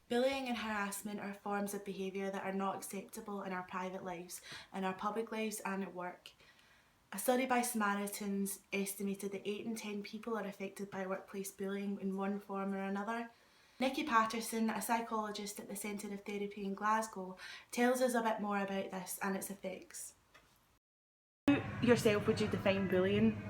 Bullying and harassment are forms of behaviour that are not acceptable in our private lives, in our public lives and at work. A study by Samaritans estimated that 8 in 10 people are affected by workplace bullying in one form or another. Nikki Patterson, a psychologist at the Centre of Therapy in Glasgow, tells us a bit more about this and its effects. How yourself would you define bullying?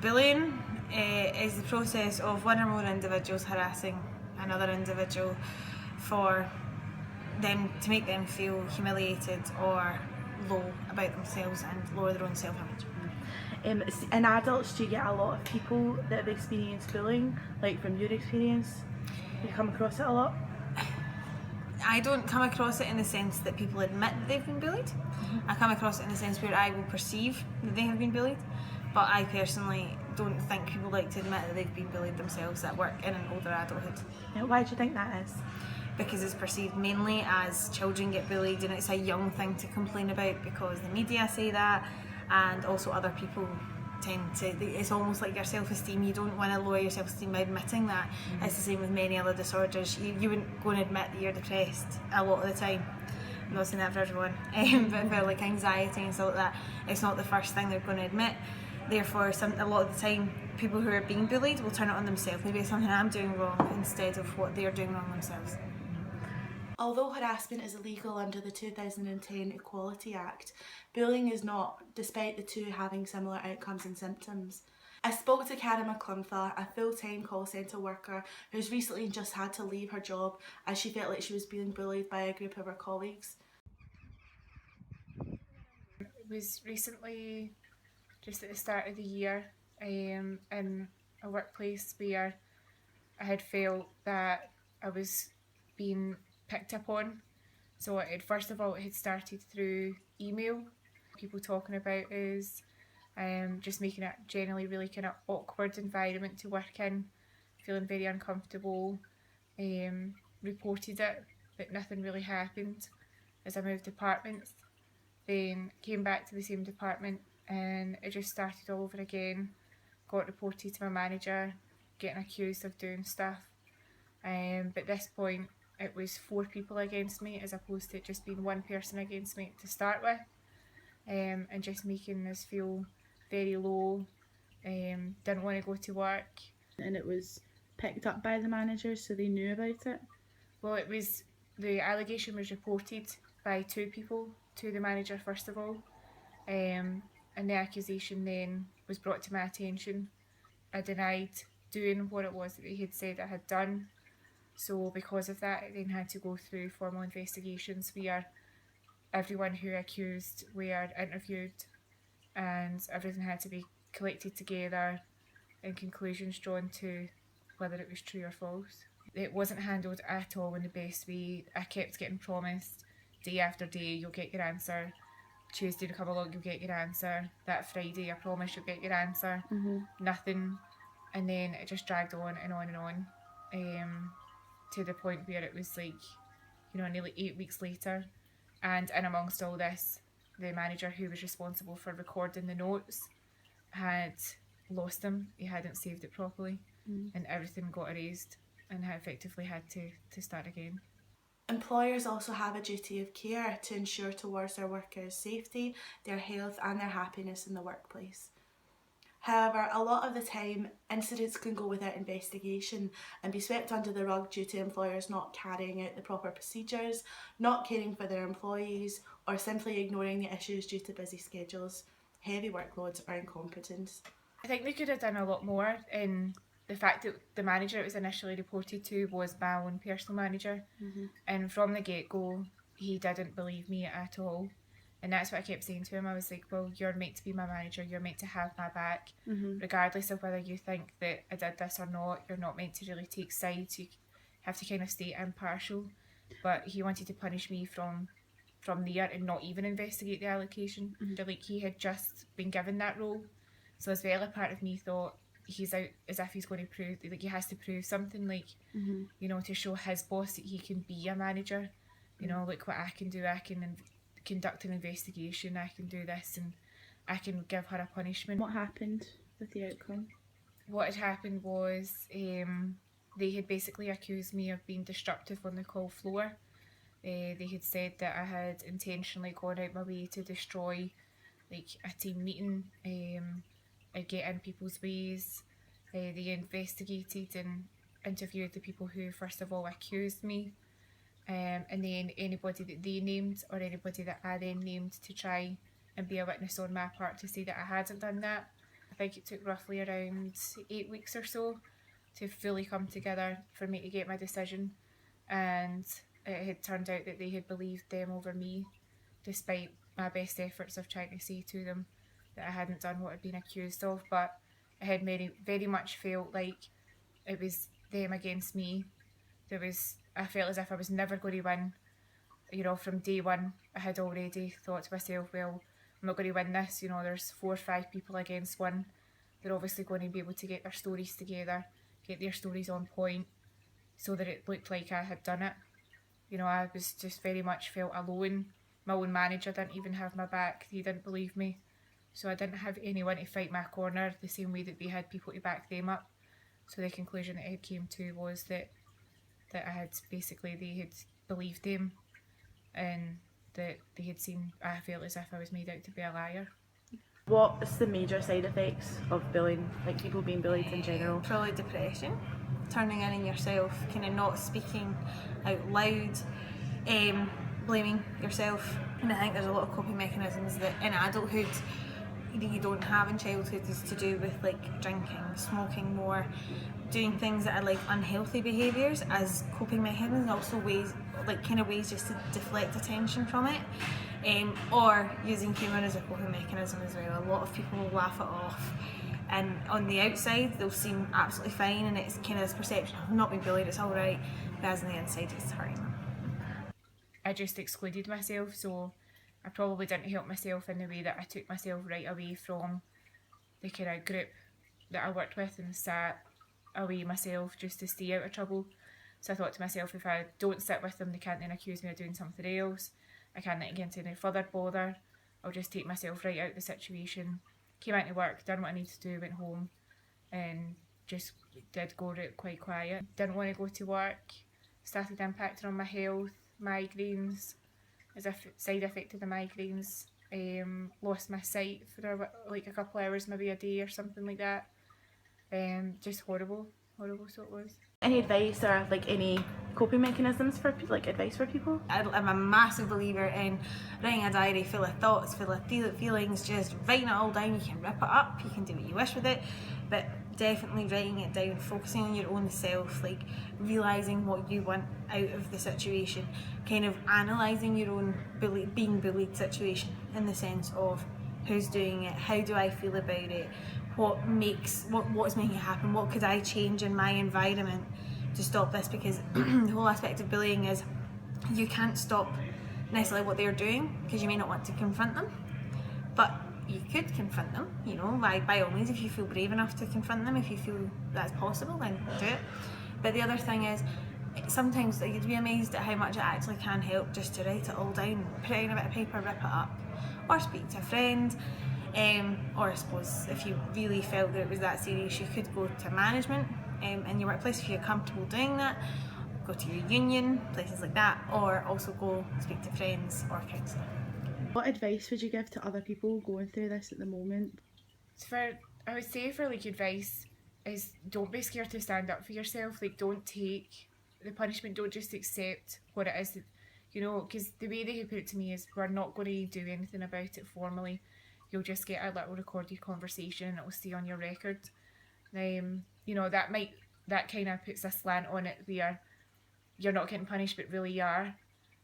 Bullying is the process of one or more individuals harassing another individual for them to make them feel humiliated or low about themselves and lower their own self-image. In adults, do you get a lot of people that have experienced bullying, like from your experience? Do you come across it a lot? I don't come across it in the sense that people admit that they've been bullied. I come across it in the sense where I will perceive that they have been bullied, but I personally don't think people like to admit that they've been bullied themselves at work in an older adulthood. Yeah, why do you think that is? Because it's perceived mainly as children get bullied and it's a young thing to complain about because the media say that, and also other people tend to, it's almost like your self-esteem, you don't want to lower your self-esteem by admitting that. It's the same with many other disorders. You wouldn't go and admit that you're depressed a lot of the time. I'm not saying that for everyone, but for like anxiety and stuff like that, it's not the first thing they're going to admit. Therefore, a lot of the time, people who are being bullied will turn it on themselves. Maybe it's something I'm doing wrong instead of what they're doing wrong themselves. Although harassment is illegal under the 2010 Equality Act, bullying is not, despite the two having similar outcomes and symptoms. I spoke to Cara McCluntha, a full-time call centre worker who's recently just had to leave her job as she felt like she was being bullied by a group of her colleagues. It was recently, just at the start of the year, in a workplace where I had felt that I was being picked up on. So first of all, it had started through email, people talking about us, just making it generally really kind of awkward environment to work in, feeling very uncomfortable. Reported it, but nothing really happened as I moved departments. Then came back to the same department and it just started all over again. Got reported to my manager, getting accused of doing stuff. But at this point, it was 4 people against me as opposed to it just being one person against me to start with, and just making us feel very low, didn't want to go to work. And it was picked up by the managers, so they knew about it? Well, the allegation was reported by 2 people to the manager first of all, and the accusation then was brought to my attention. I denied doing what it was that they had said I had done. So because of that, it then had to go through formal investigations where everyone who accused were interviewed and everything had to be collected together and conclusions drawn to whether it was true or false. It wasn't handled at all in the best way. I kept getting promised day after day, you'll get your answer. Tuesday to come along, you'll get your answer. That Friday, I promise you'll get your answer. Nothing. And then it just dragged on and on and on. To the point where it was like, nearly 8 weeks later. And in amongst all this, the manager who was responsible for recording the notes had lost them. He hadn't saved it properly, and everything got erased and effectively had to start again. Employers also have a duty of care to ensure towards their workers' safety, their health and their happiness in the workplace. However, a lot of the time, incidents can go without investigation and be swept under the rug due to employers not carrying out the proper procedures, not caring for their employees, or simply ignoring the issues due to busy schedules, heavy workloads or incompetence. I think they could have done a lot more in the fact that the manager it was initially reported to was my own personal manager, and from the get-go he didn't believe me at all. And that's what I kept saying to him. I was like, well, you're meant to be my manager, you're meant to have my back, regardless of whether you think that I did this or not. You're not meant to really take sides, you have to kind of stay impartial. But he wanted to punish me from there and not even investigate the allegation. Like, he had just been given that role. So as well, a part of me thought, he's out as if he's going to prove, like, he has to prove something, like, to show his boss that he can be a manager. Look what I can do, I can conduct an investigation, I can do this, and I can give her a punishment. What happened with the outcome? What had happened was They had basically accused me of being destructive on the call floor. They had said that I had intentionally gone out my way to destroy like a team meeting, get in people's ways. They investigated and interviewed the people who first of all accused me, and then anybody that they named or anybody that I then named to try and be a witness on my part to say that I hadn't done that. I think it took roughly around 8 weeks or so to fully come together for me to get my decision, and it had turned out that they had believed them over me despite my best efforts of trying to say to them that I hadn't done what I'd been accused of. But it had very much felt like it was them against me. I felt as if I was never going to win. You know, from day one I had already thought to myself, well, I'm not going to win this. You know, there's 4 or 5 people against one. They're obviously going to be able to get their stories together, get their stories on point, so that it looked like I had done it. You know, I was just very much felt alone. My own manager didn't even have my back. He didn't believe me. So I didn't have anyone to fight my corner the same way that they had people to back them up. So the conclusion that I came to was that they had believed them, and that they had seen, I felt as if I was made out to be a liar. What's the major side effects of bullying, like people being bullied in general? Probably depression, turning in on yourself, kind of not speaking out loud, blaming yourself. And I think there's a lot of coping mechanisms that in adulthood that you don't have in childhood, is to do with like drinking, smoking more, doing things that are like unhealthy behaviours as coping mechanisms, and also ways just to deflect attention from it, or using humour as a coping mechanism as well. A lot of people will laugh it off, and on the outside they'll seem absolutely fine, and it's kind of this perception of not being bullied, it's alright, whereas on the inside it's hurting them. I just excluded myself, so I probably didn't help myself in the way that I took myself right away from the kind of group that I worked with and sat away myself just to stay out of trouble. So I thought to myself, if I don't sit with them, they can't then accuse me of doing something else. I can't get into any further bother. I'll just take myself right out of the situation. Came out to work, done what I needed to do, went home, and just did go out quite quiet. Didn't want to go to work, started impacting on my health, migraines, as a side effect of the migraines. Lost my sight for like a couple of hours, maybe a day or something like that. Just horrible so it was. Any advice or like any coping mechanisms for like advice for people? I'm a massive believer in writing a diary full of thoughts, full of feelings, just writing it all down. You can rip it up, you can do what you wish with it, but definitely writing it down, focusing on your own self, like realising what you want out of the situation, kind of analysing your own being bullied situation in the sense of who's doing it, how do I feel about it, what's making it happen, what could I change in my environment to stop this, because the whole aspect of bullying is you can't stop necessarily what they're doing because you may not want to confront them, but you could confront them, you know, by all means, if you feel brave enough to confront them, if you feel that's possible, then do it. But the other thing is, sometimes you'd be amazed at how much it actually can help just to write it all down, put it in a bit of paper, rip it up, or speak to a friend. Or I suppose if you really felt that it was that serious, you could go to management in your workplace if you're comfortable doing that, go to your union, places like that, or also go speak to friends or counsellor. What advice would you give to other people going through this at the moment? I would say for like advice is, don't be scared to stand up for yourself. Like, don't take the punishment, don't just accept what it is, you know, because the way they put it to me is, we're not going to do anything about it formally. You'll just get a little recorded conversation and it will stay on your record. You know, that kind of puts a slant on it where you're not getting punished but really you are,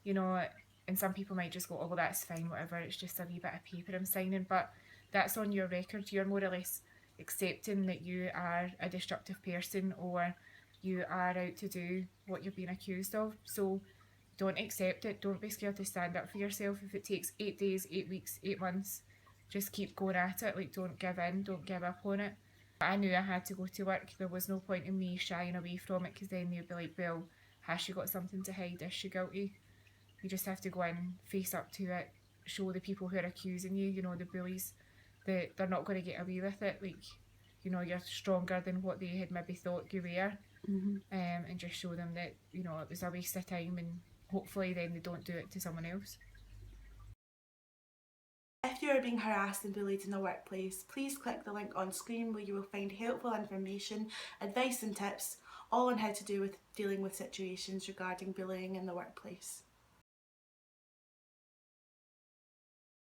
you know, and some people might just go, oh well, that's fine, whatever, it's just a wee bit of paper I'm signing, but that's on your record. You're more or less accepting that you are a destructive person, or you are out to do what you're being accused of. So don't accept it, don't be scared to stand up for yourself. If it takes 8 days, 8 weeks, 8 months, just keep going at it. Like, don't give in, don't give up on it. I knew I had to go to work. There was no point in me shying away from it, because then they'd be like, well, has she got something to hide? Is she guilty? You just have to go in, face up to it, show the people who are accusing you, you know, the bullies, that they're not going to get away with it. Like, you know, you're stronger than what they had maybe thought you were, and just show them that, you know, it was a waste of time, and hopefully then they don't do it to someone else. If you are being harassed and bullied in the workplace, please click the link on screen where you will find helpful information, advice and tips, all on how to dealing with situations regarding bullying in the workplace.